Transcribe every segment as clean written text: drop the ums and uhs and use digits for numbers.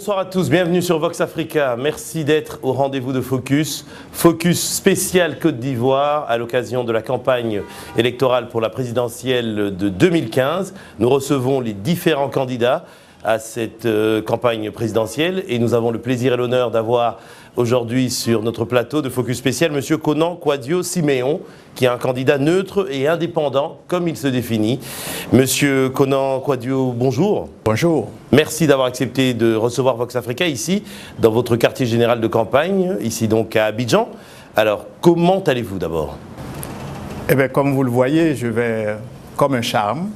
Bonsoir à tous, bienvenue sur Vox Africa. Merci d'être au rendez-vous de Focus. Focus spécial Côte d'Ivoire à l'occasion de la campagne électorale pour la présidentielle de 2015. Nous recevons les différents candidats à cette campagne présidentielle et nous avons le plaisir et l'honneur d'avoir aujourd'hui sur notre plateau de Focus spécial M. Konan Kouadio-Siméon, qui est un candidat neutre et indépendant, comme il se définit. Monsieur Konan Kouadio, bonjour. Bonjour. Merci d'avoir accepté de recevoir Vox Africa ici, dans votre quartier général de campagne, ici donc à Abidjan. Alors, comment allez-vous d'abord? Eh bien, comme vous le voyez, je vais comme un charme,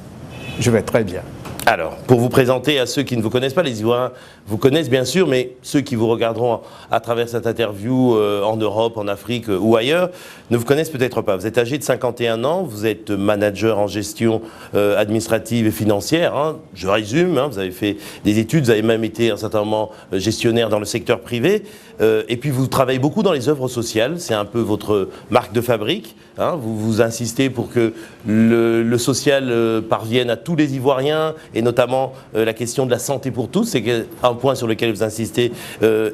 je vais très bien. Alors, pour vous présenter à ceux qui ne vous connaissent pas, les Ivoiriens vous connaissent bien sûr, mais ceux qui vous regarderont à travers cette interview en Europe, en Afrique ou ailleurs, ne vous connaissent peut-être pas. Vous êtes âgé de 51 ans, vous êtes manager en gestion administrative et financière. Hein. Je résume, hein, vous avez fait des études, vous avez même été un certain moment gestionnaire dans le secteur privé. Et puis vous travaillez beaucoup dans les œuvres sociales, c'est un peu votre marque de fabrique. Hein. Vous insistez pour que le social parvienne à tous les Ivoiriens, et notamment la question de la santé pour tous, c'est un point sur lequel vous insistez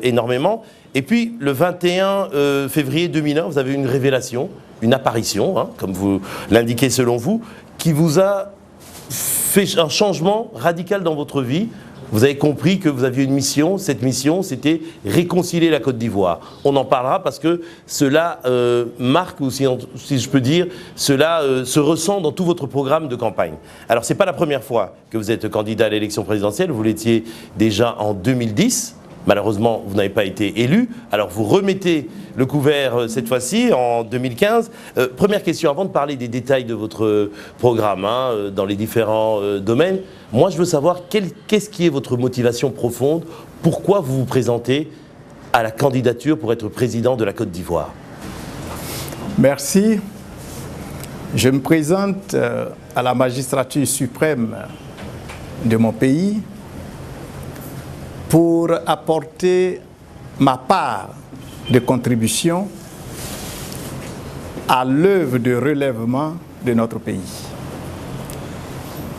énormément. Et puis le 21 février 2001, vous avez eu une révélation, une apparition, hein, comme vous l'indiquez selon vous, qui vous a fait un changement radical dans votre vie. Vous avez compris que vous aviez une mission, cette mission c'était réconcilier la Côte d'Ivoire. On en parlera parce que cela marque, ou si je peux dire, cela se ressent dans tout votre programme de campagne. Alors c'est pas la première fois que vous êtes candidat à l'élection présidentielle, vous l'étiez déjà en 2010. Malheureusement, vous n'avez pas été élu. Alors, vous remettez le couvert cette fois-ci, en 2015. Première question, avant de parler des détails de votre programme, hein, dans les différents domaines, moi, je veux savoir qu'est-ce qui est votre motivation profonde? Pourquoi vous vous présentez à la candidature pour être président de la Côte d'Ivoire? Merci. Je me présente à la magistrature suprême de mon pays pour apporter ma part de contribution à l'œuvre de relèvement de notre pays.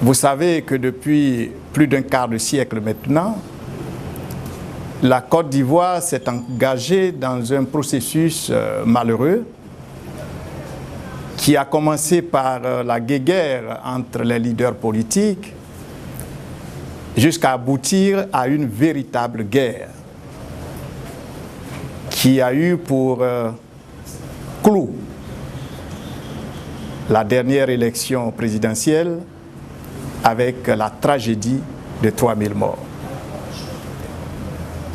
Vous savez que depuis plus d'un quart de siècle maintenant, la Côte d'Ivoire s'est engagée dans un processus malheureux qui a commencé par la guéguerre entre les leaders politiques jusqu'à aboutir à une véritable guerre qui a eu pour clou la dernière élection présidentielle avec la tragédie de 3000 morts.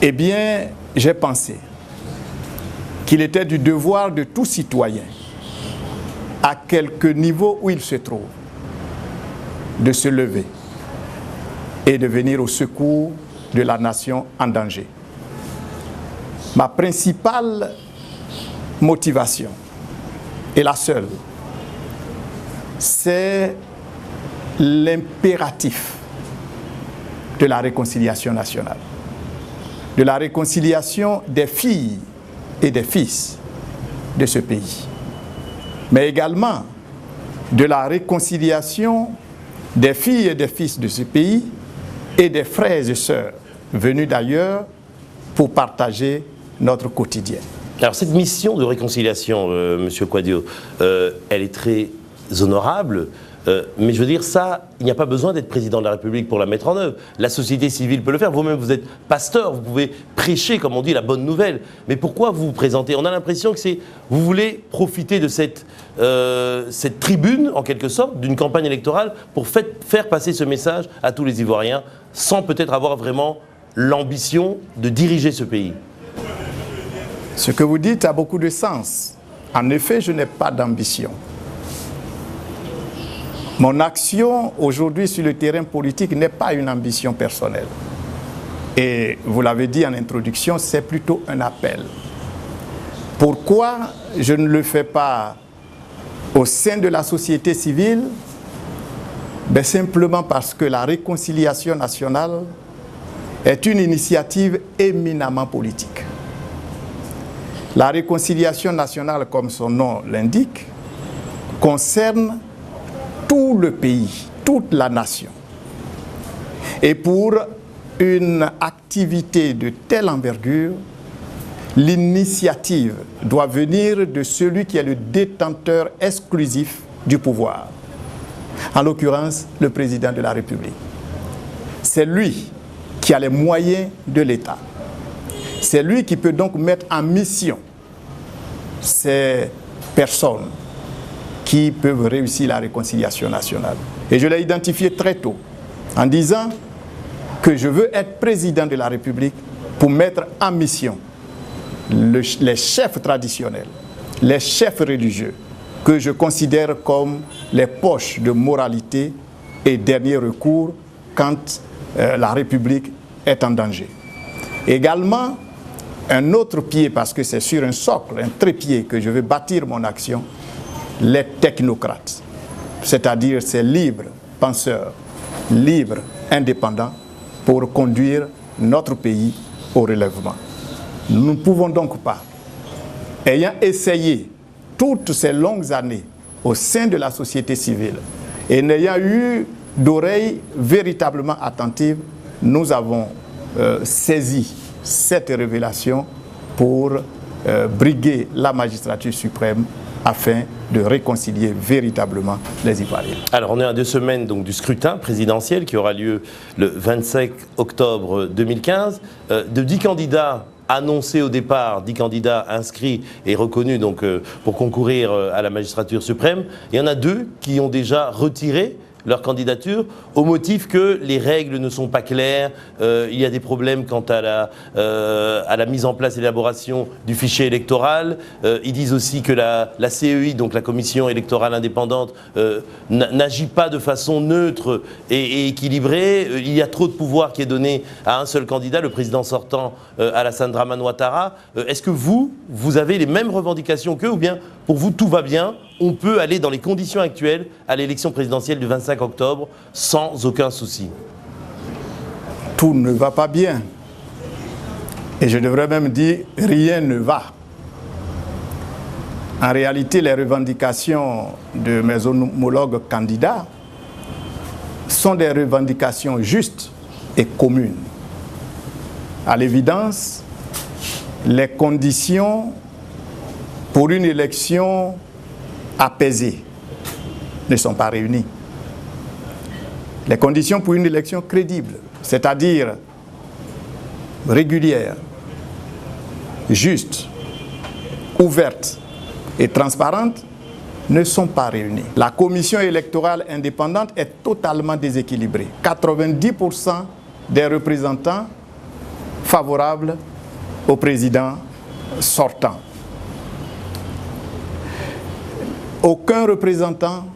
Eh bien, j'ai pensé qu'il était du devoir de tout citoyen, à quelque niveau où il se trouve, de se lever et de venir au secours de la nation en danger. Ma principale motivation, et la seule, c'est l'impératif de la réconciliation nationale, de la réconciliation des filles et des fils de ce pays, mais également de la réconciliation des filles et des fils de ce pays et des frères et sœurs venus d'ailleurs pour partager notre quotidien. Alors cette mission de réconciliation, Monsieur Kouadio, elle est très honorable, mais je veux dire ça, il n'y a pas besoin d'être président de la République pour la mettre en œuvre. La société civile peut le faire, vous-même vous êtes pasteur, vous pouvez prêcher, comme on dit, la bonne nouvelle. Mais pourquoi vous vous présentez? On a l'impression que vous voulez profiter de cette tribune, en quelque sorte, d'une campagne électorale pour faire passer ce message à tous les Ivoiriens, sans peut-être avoir vraiment l'ambition de diriger ce pays. Ce que vous dites a beaucoup de sens. En effet, je n'ai pas d'ambition. Mon action aujourd'hui sur le terrain politique n'est pas une ambition personnelle. Et vous l'avez dit en introduction, c'est plutôt un appel. Pourquoi je ne le fais pas au sein de la société civile? Ben simplement parce que la réconciliation nationale est une initiative éminemment politique. La réconciliation nationale, comme son nom l'indique, concerne tout le pays, toute la nation. Et pour une activité de telle envergure, l'initiative doit venir de celui qui est le détenteur exclusif du pouvoir. En l'occurrence, le président de la République. C'est lui qui a les moyens de l'État. C'est lui qui peut donc mettre en mission ces personnes qui peuvent réussir la réconciliation nationale. Et je l'ai identifié très tôt en disant que je veux être président de la République pour mettre en mission les chefs traditionnels, les chefs religieux, que je considère comme les poches de moralité et dernier recours quand la République est en danger. Également, un autre pied, parce que c'est sur un socle, un trépied que je veux bâtir mon action, les technocrates, c'est-à-dire ces libres penseurs, libres, indépendants, pour conduire notre pays au relèvement. Nous ne pouvons donc pas, ayant essayé toutes ces longues années au sein de la société civile et n'ayant eu d'oreilles véritablement attentives, nous avons saisi cette révélation pour briguer la magistrature suprême afin de réconcilier véritablement les Ivoiriens. Alors on est à 2 semaines donc, du scrutin présidentiel qui aura lieu le 25 octobre 2015. De 10 candidats annoncés au départ, 10 candidats inscrits et reconnus donc, pour concourir à la magistrature suprême, il y en a 2 qui ont déjà retiré leur candidature au motif que les règles ne sont pas claires, il y a des problèmes quant à la mise en place et l'élaboration du fichier électoral. Ils disent aussi que la CEI, donc la Commission électorale indépendante, n'agit pas de façon neutre et équilibrée. Il y a trop de pouvoir qui est donné à un seul candidat, le président sortant Alassane Dramane Ouattara. Est-ce que vous avez les mêmes revendications qu'eux ou bien pour vous tout va bien? On peut aller dans les conditions actuelles à l'élection présidentielle du 25 octobre sans aucun souci. Tout ne va pas bien. Et je devrais même dire, rien ne va. En réalité, les revendications de mes homologues candidats sont des revendications justes et communes. À l'évidence, les conditions pour une élection apaisée ne sont pas réunies. Les conditions pour une élection crédible, c'est-à-dire régulière, juste, ouverte et transparente, ne sont pas réunies. La commission électorale indépendante est totalement déséquilibrée. 90% des représentants favorables au président sortant. Aucun représentant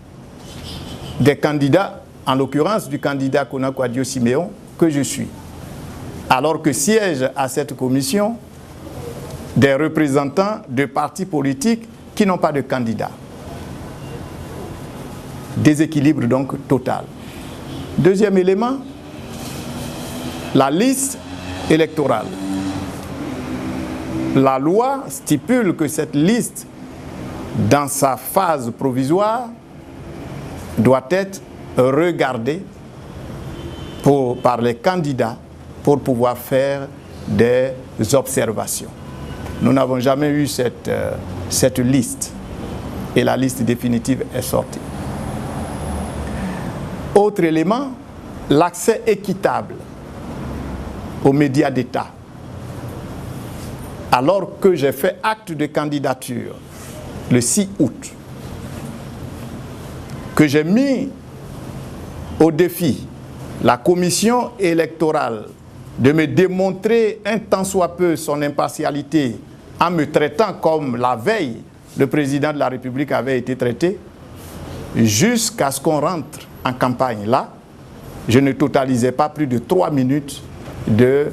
des candidats, en l'occurrence du candidat Konako Adio-Siméon, que je suis. Alors que siègent à cette commission des représentants de partis politiques qui n'ont pas de candidat. Déséquilibre donc total. Deuxième élément, la liste électorale. La loi stipule que cette liste, dans sa phase provisoire, doit être regardée par les candidats pour pouvoir faire des observations. Nous n'avons jamais eu cette liste et la liste définitive est sortie. Autre élément, l'accès équitable aux médias d'État. Alors que j'ai fait acte de candidature le 6 août, que j'ai mis au défi la commission électorale de me démontrer un tant soit peu son impartialité en me traitant comme la veille le président de la République avait été traité, jusqu'à ce qu'on rentre en campagne là, je ne totalisais pas plus de 3 minutes de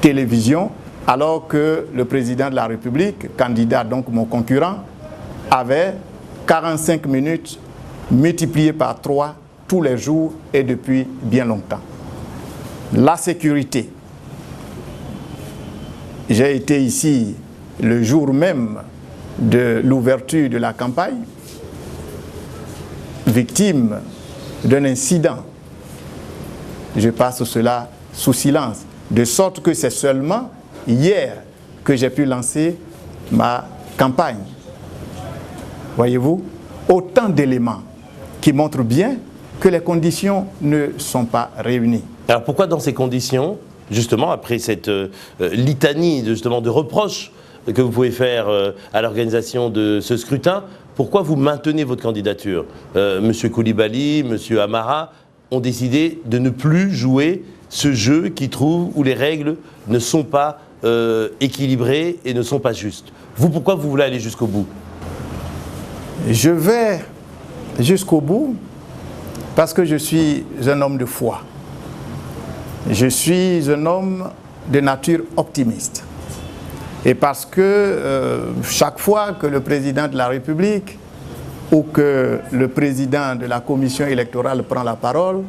télévision, alors que le président de la République, candidat donc mon concurrent, avait 45 minutes multipliées par 3 tous les jours et depuis bien longtemps. La sécurité. J'ai été ici le jour même de l'ouverture de la campagne, victime d'un incident. Je passe cela sous silence. De sorte que c'est seulement hier que j'ai pu lancer ma campagne. Voyez-vous, autant d'éléments qui montrent bien que les conditions ne sont pas réunies. Alors pourquoi dans ces conditions, justement, après cette litanie de reproches que vous pouvez faire à l'organisation de ce scrutin, pourquoi vous maintenez votre candidature? Monsieur Coulibaly, Monsieur Amara ont décidé de ne plus jouer ce jeu où les règles ne sont pas équilibrées et ne sont pas justes. Vous, pourquoi vous voulez aller jusqu'au bout? Je vais jusqu'au bout parce que je suis un homme de foi. Je suis un homme de nature optimiste. Et parce que chaque fois que le président de la République ou que le président de la commission électorale prend la parole,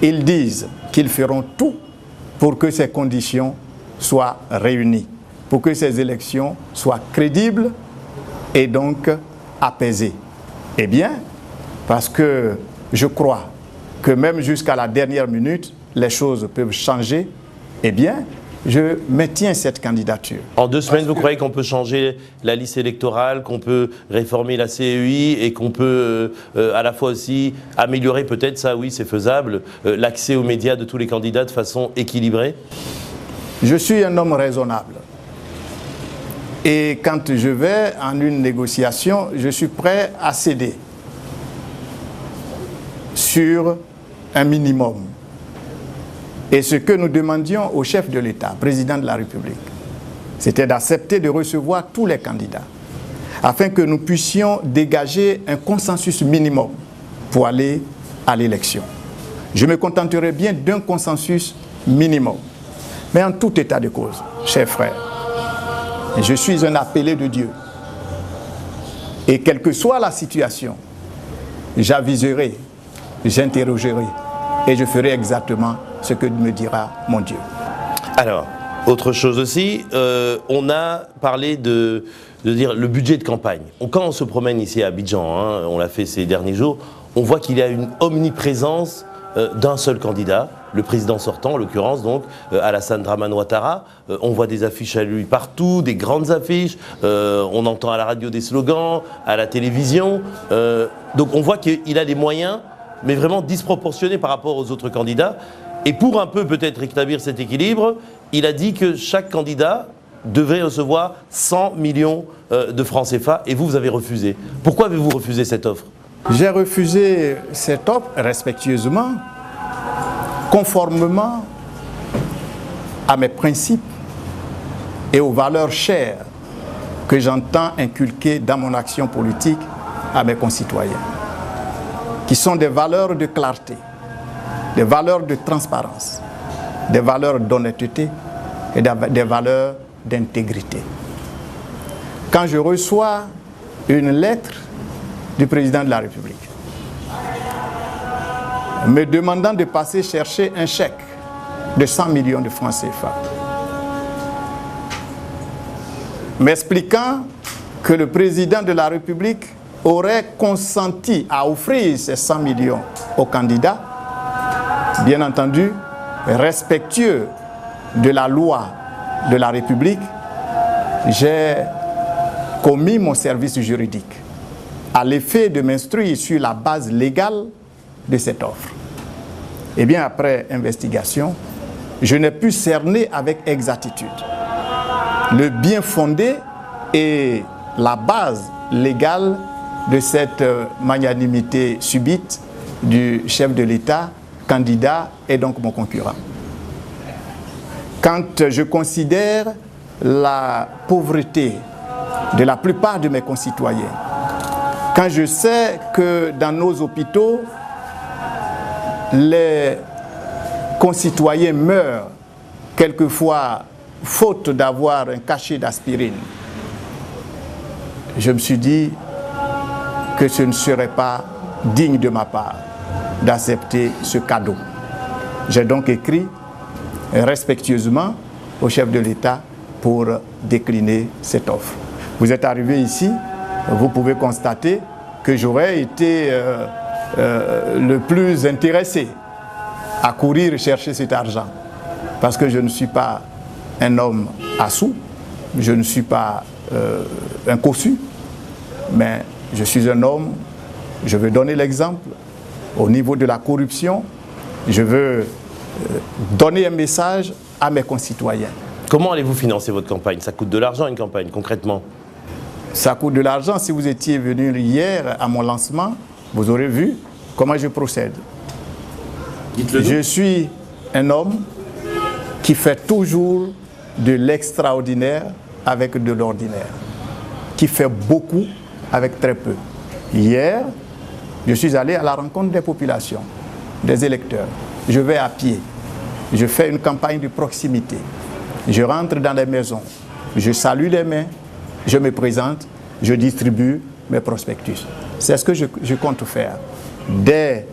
ils disent qu'ils feront tout pour que ces conditions soient réunies, pour que ces élections soient crédibles et donc apaisées. Eh bien, parce que je crois que même jusqu'à la dernière minute, les choses peuvent changer, eh bien, je maintiens cette candidature. En 2 semaines, vous croyez qu'on peut changer la liste électorale, qu'on peut réformer la CEI et qu'on peut à la fois aussi améliorer, peut-être, ça oui, c'est faisable, l'accès aux médias de tous les candidats de façon équilibrée? Je suis un homme raisonnable. Et quand je vais en une négociation, je suis prêt à céder sur un minimum. Et ce que nous demandions au chef de l'État, président de la République, c'était d'accepter de recevoir tous les candidats, afin que nous puissions dégager un consensus minimum pour aller à l'élection. Je me contenterai bien d'un consensus minimum. Mais en tout état de cause, chers frères, je suis un appelé de Dieu. Et quelle que soit la situation, j'aviserai, j'interrogerai et je ferai exactement ce que me dira mon Dieu. Alors, autre chose aussi, on a parlé de dire le budget de campagne. Quand on se promène ici à Abidjan, on l'a fait ces derniers jours, on voit qu'il y a une omniprésence d'un seul candidat, le président sortant, en l'occurrence donc Alassane Dramane Ouattara. On voit des affiches à lui partout, des grandes affiches, on entend à la radio des slogans, à la télévision. Donc on voit qu'il a des moyens, mais vraiment disproportionnés par rapport aux autres candidats. Et pour un peu peut-être rétablir cet équilibre, il a dit que chaque candidat devait recevoir 100 millions de francs CFA et vous avez refusé. Pourquoi avez-vous refusé cette offre? J'ai refusé cette offre respectueusement, conformément à mes principes et aux valeurs chères que j'entends inculquer dans mon action politique à mes concitoyens, qui sont des valeurs de clarté, des valeurs de transparence, des valeurs d'honnêteté et des valeurs d'intégrité. Quand je reçois une lettre du président de la République me demandant de passer chercher un chèque de 100 millions de francs CFA, m'expliquant que le président de la République aurait consenti à offrir ces 100 millions aux candidats, bien entendu, respectueux de la loi de la République, j'ai commis mon service juridique à l'effet de m'instruire sur la base légale de cette offre. Eh bien, après investigation, je n'ai pu cerner avec exactitude le bien fondé et la base légale de cette magnanimité subite du chef de l'État, candidat et donc mon concurrent. Quand je considère la pauvreté de la plupart de mes concitoyens, quand je sais que dans nos hôpitaux, les concitoyens meurent quelquefois faute d'avoir un cachet d'aspirine, je me suis dit que ce ne serait pas digne de ma part d'accepter ce cadeau. J'ai donc écrit respectueusement au chef de l'État pour décliner cette offre. Vous êtes arrivé ici, vous pouvez constater que j'aurais été le plus intéressé à courir chercher cet argent. parce que je ne suis pas un homme assou, je ne suis pas un cossu, mais je suis un homme, je veux donner l'exemple au niveau de la corruption, je veux donner un message à mes concitoyens. Comment allez-vous financer votre campagne? Ça coûte de l'argent une campagne, concrètement? Ça coûte de l'argent. Si vous étiez venu hier à mon lancement, vous aurez vu comment je procède. Je suis un homme qui fait toujours de l'extraordinaire avec de l'ordinaire, qui fait beaucoup avec très peu. Hier, je suis allé à la rencontre des populations, des électeurs. Je vais à pied. Je fais une campagne de proximité. Je rentre dans les maisons. Je salue les mains. Je me présente. Je distribue mes prospectus. C'est ce que je compte faire. Dès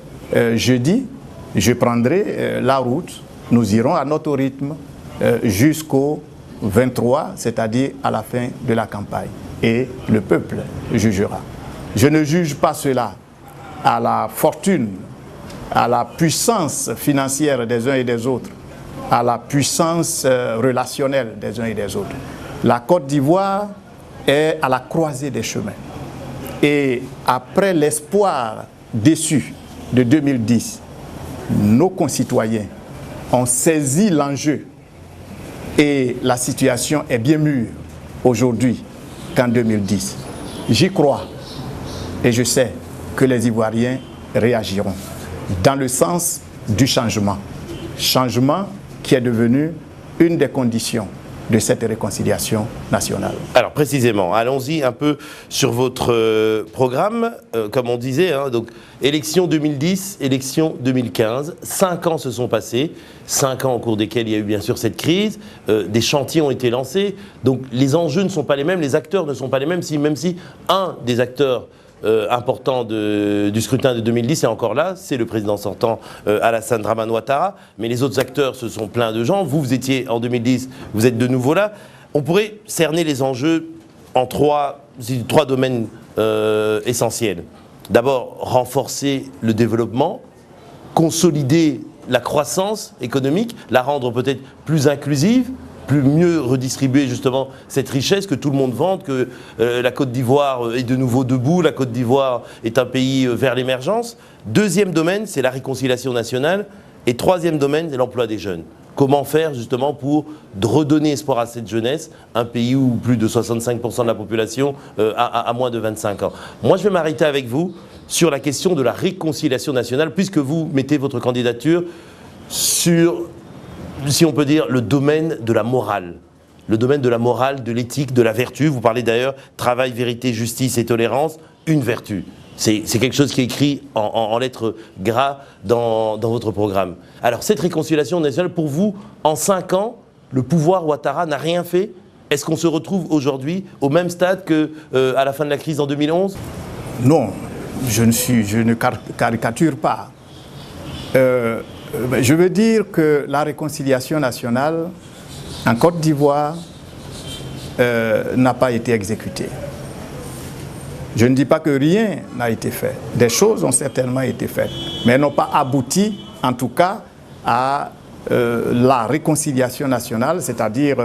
jeudi, je prendrai la route. Nous irons à notre rythme jusqu'au 23, c'est-à-dire à la fin de la campagne. Et le peuple jugera. Je ne juge pas cela à la fortune, à la puissance financière des uns et des autres, à la puissance relationnelle des uns et des autres. La Côte d'Ivoire est à la croisée des chemins. Et après l'espoir déçu de 2010, nos concitoyens ont saisi l'enjeu et la situation est bien mûre aujourd'hui qu'en 2010. J'y crois et je sais que les Ivoiriens réagiront dans le sens du changement. Changement qui est devenu une des conditions de cette réconciliation nationale. Alors précisément, allons-y un peu sur votre programme. Comme on disait, hein, donc élection 2010, élection 2015, 5 ans se sont passés, 5 ans au cours desquels il y a eu bien sûr cette crise, des chantiers ont été lancés, donc les enjeux ne sont pas les mêmes, les acteurs ne sont pas les mêmes, même si un des acteurs important du scrutin de 2010 est encore là, c'est le président sortant Alassane Dramane Ouattara, mais les autres acteurs, ce sont plein de gens. Vous étiez en 2010, vous êtes de nouveau là. On pourrait cerner les enjeux en trois domaines essentiels. D'abord, renforcer le développement, consolider la croissance économique, la rendre peut-être plus inclusive, mieux redistribuer justement cette richesse, que tout le monde vante, que la Côte d'Ivoire est de nouveau debout, la Côte d'Ivoire est un pays vers l'émergence. Deuxième domaine, c'est la réconciliation nationale. Et troisième domaine, c'est l'emploi des jeunes. Comment faire justement pour redonner espoir à cette jeunesse, un pays où plus de 65% de la population a moins de 25 ans. Moi, je vais m'arrêter avec vous sur la question de la réconciliation nationale, puisque vous mettez votre candidature sur, si on peut dire, le domaine de la morale. Le domaine de la morale, de l'éthique, de la vertu. Vous parlez d'ailleurs travail, vérité, justice et tolérance, une vertu. C'est quelque chose qui est écrit en lettres gras dans votre programme. Alors cette réconciliation nationale, pour vous, en 5 ans, le pouvoir Ouattara n'a rien fait? Est-ce qu'on se retrouve aujourd'hui au même stade qu'à la fin de la crise en 2011? Non, je ne caricature pas. Je veux dire que la réconciliation nationale en Côte d'Ivoire n'a pas été exécutée. Je ne dis pas que rien n'a été fait. Des choses ont certainement été faites, mais n'ont pas abouti, en tout cas, à la réconciliation nationale, c'est-à-dire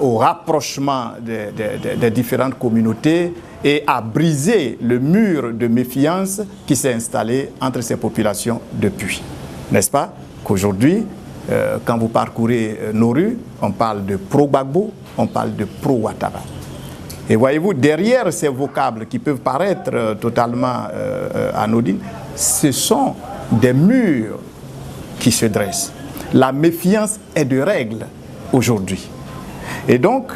au rapprochement des différentes communautés et à briser le mur de méfiance qui s'est installé entre ces populations depuis. N'est-ce pas qu'aujourd'hui, quand vous parcourez nos rues, on parle de pro-Gbagbo, on parle de pro-Ouattara. Et voyez-vous, derrière ces vocables qui peuvent paraître totalement anodines, ce sont des murs qui se dressent. La méfiance est de règle aujourd'hui. Et donc,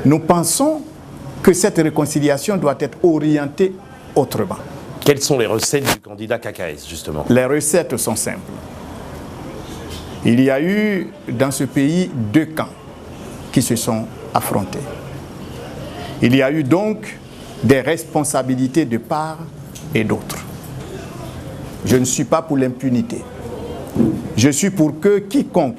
nous pensons que cette réconciliation doit être orientée autrement. Quelles sont les recettes du candidat KKS, justement? Les recettes sont simples. Il y a eu dans ce pays 2 camps qui se sont affrontés. Il y a eu donc des responsabilités de part et d'autre. Je ne suis pas pour l'impunité. Je suis pour que quiconque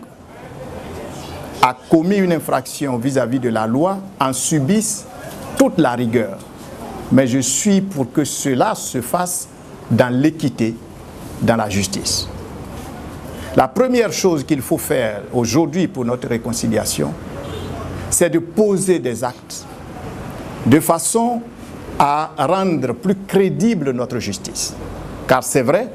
a commis une infraction vis-à-vis de la loi en subisse toute la rigueur. Mais je suis pour que cela se fasse dans l'équité, dans la justice. La première chose qu'il faut faire aujourd'hui pour notre réconciliation, c'est de poser des actes de façon à rendre plus crédible notre justice. Car c'est vrai,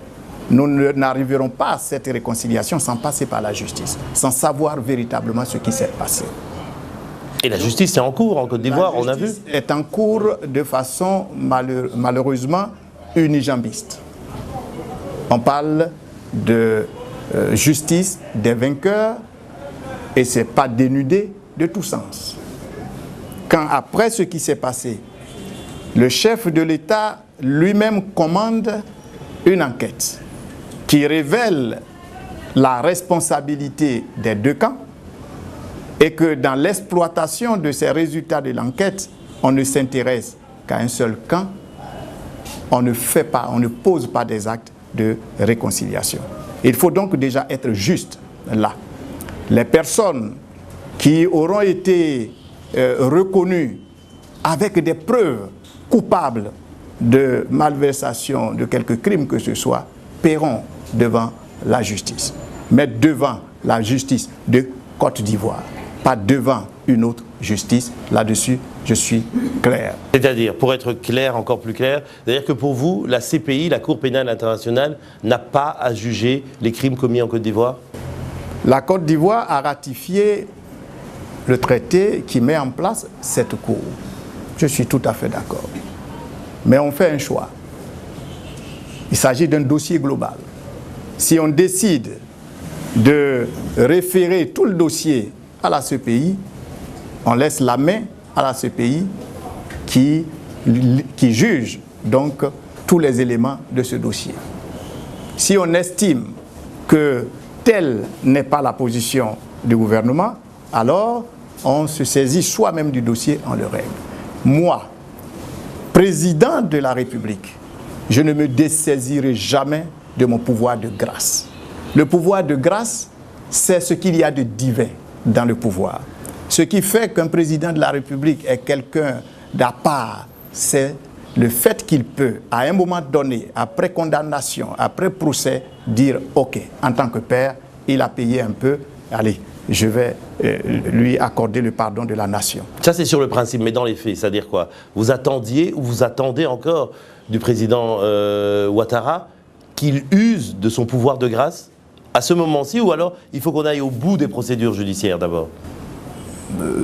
nous n'arriverons pas à cette réconciliation sans passer par la justice, sans savoir véritablement ce qui s'est passé. Et la justice est en cours en Côte d'Ivoire, on a vu. La justice est en cours de façon malheureusement unijambiste. On parle de justice des vainqueurs et ce n'est pas dénudé de tout sens. Quand après ce qui s'est passé, le chef de l'État lui-même commande une enquête qui révèle la responsabilité des deux camps et que dans l'exploitation de ces résultats de l'enquête, on ne s'intéresse qu'à un seul camp, on ne pose pas des actes de réconciliation. Il faut donc déjà être juste là. Les personnes qui auront été reconnues avec des preuves coupables de malversation, de quelque crime que ce soit, paieront devant la justice. Mais devant la justice de Côte d'Ivoire, pas devant une autre justice. Là-dessus, je suis clair. C'est-à-dire, pour être clair, encore plus clair, c'est-à-dire que pour vous, la CPI, la Cour pénale internationale, n'a pas à juger les crimes commis en Côte d'Ivoire? La Côte d'Ivoire a ratifié le traité qui met en place cette Cour. Je suis tout à fait d'accord. Mais on fait un choix. Il s'agit d'un dossier global. Si on décide de référer tout le dossier à la CPI, on laisse la main à la CPI qui juge donc tous les éléments de ce dossier. Si on estime que telle n'est pas la position du gouvernement, alors on se saisit soi-même du dossier, on le règle. Moi, président de la République, je ne me dessaisirai jamais de mon pouvoir de grâce. Le pouvoir de grâce, c'est ce qu'il y a de divin dans le pouvoir. Ce qui fait qu'un président de la République est quelqu'un d'à part, c'est le fait qu'il peut, à un moment donné, après condamnation, après procès, dire « Ok, en tant que père, il a payé un peu, allez, je vais lui accorder le pardon de la nation. » Ça, c'est sur le principe, mais dans les faits, c'est-à-dire quoi? Vous attendiez ou vous attendez encore du président Ouattara qu'il use de son pouvoir de grâce à ce moment-ci, ou alors il faut qu'on aille au bout des procédures judiciaires d'abord?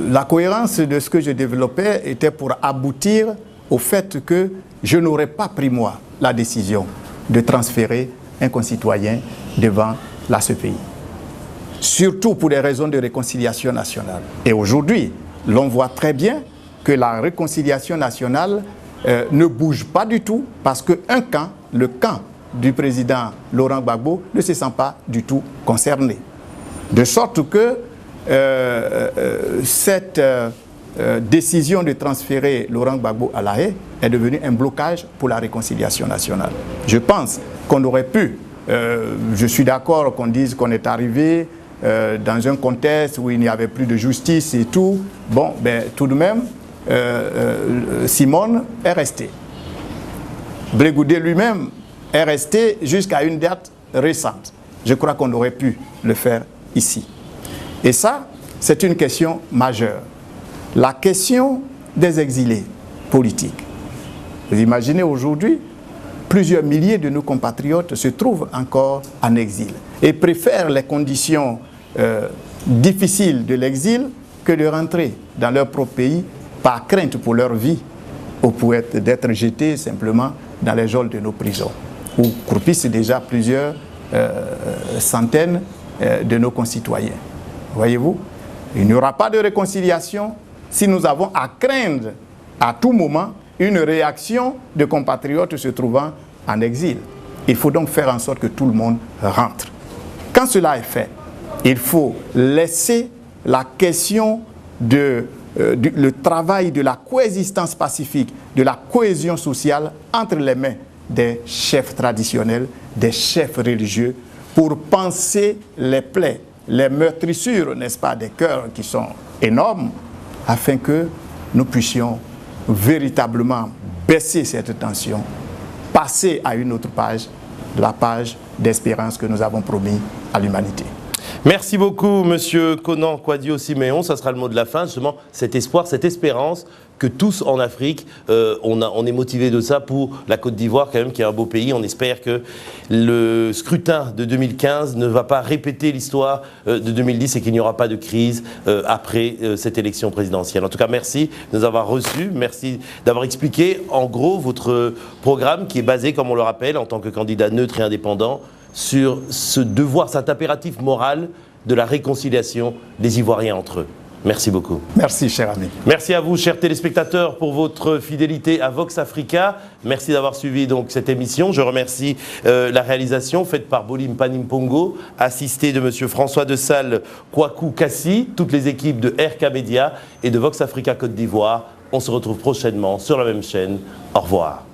La cohérence de ce que je développais était pour aboutir au fait que je n'aurais pas pris, moi, la décision de transférer un concitoyen devant la CPI. Surtout pour des raisons de réconciliation nationale. Et aujourd'hui, l'on voit très bien que la réconciliation nationale ne bouge pas du tout parce qu'un camp, le camp du président Laurent Gbagbo, ne se sent pas du tout concerné. De sorte que cette décision de transférer Laurent Gbagbo à La Haye est devenue un blocage pour la réconciliation nationale. Je pense qu'on aurait pu, je suis d'accord qu'on dise qu'on est arrivé dans un contexte où il n'y avait plus de justice et tout. Bon, ben, tout de même, Simone est resté. Blé Goudé lui-même est resté jusqu'à une date récente. Je crois qu'on aurait pu le faire ici. Et ça, c'est une question majeure. La question des exilés politiques. Vous imaginez aujourd'hui, plusieurs milliers de nos compatriotes se trouvent encore en exil et préfèrent les conditions difficiles de l'exil que de rentrer dans leur propre pays par crainte pour leur vie ou pour d'être jetés simplement dans les geôles de nos prisons, où croupissent déjà plusieurs centaines de nos concitoyens. Voyez-vous, il n'y aura pas de réconciliation si nous avons à craindre à tout moment une réaction de compatriotes se trouvant en exil. Il faut donc faire en sorte que tout le monde rentre. Quand cela est fait, il faut laisser la question le travail de la coexistence pacifique, de la cohésion sociale entre les mains des chefs traditionnels, des chefs religieux, pour penser les plaies, les meurtrissures, n'est-ce pas, des cœurs qui sont énormes, afin que nous puissions véritablement baisser cette tension, passer à une autre page, la page d'espérance que nous avons promis à l'humanité. Merci beaucoup, Monsieur Konan Kouadio-Siméon. Ça sera le mot de la fin, justement, cet espoir, cette espérance que tous en Afrique, on est motivés de ça pour la Côte d'Ivoire, quand même, qui est un beau pays. On espère que le scrutin de 2015 ne va pas répéter l'histoire de 2010 et qu'il n'y aura pas de crise après cette élection présidentielle. En tout cas, merci de nous avoir reçus. Merci d'avoir expliqué, en gros, votre programme qui est basé, comme on le rappelle, en tant que candidat neutre et indépendant, sur ce devoir, cet impératif moral de la réconciliation des Ivoiriens entre eux. Merci beaucoup. Merci, cher ami. Merci à vous, chers téléspectateurs, pour votre fidélité à Vox Africa. Merci d'avoir suivi donc cette émission. Je remercie la réalisation faite par Bolim Panimpongo, assisté de Monsieur François de Sales Kouakou Kassi, toutes les équipes de RK Média et de Vox Africa Côte d'Ivoire. On se retrouve prochainement sur la même chaîne. Au revoir.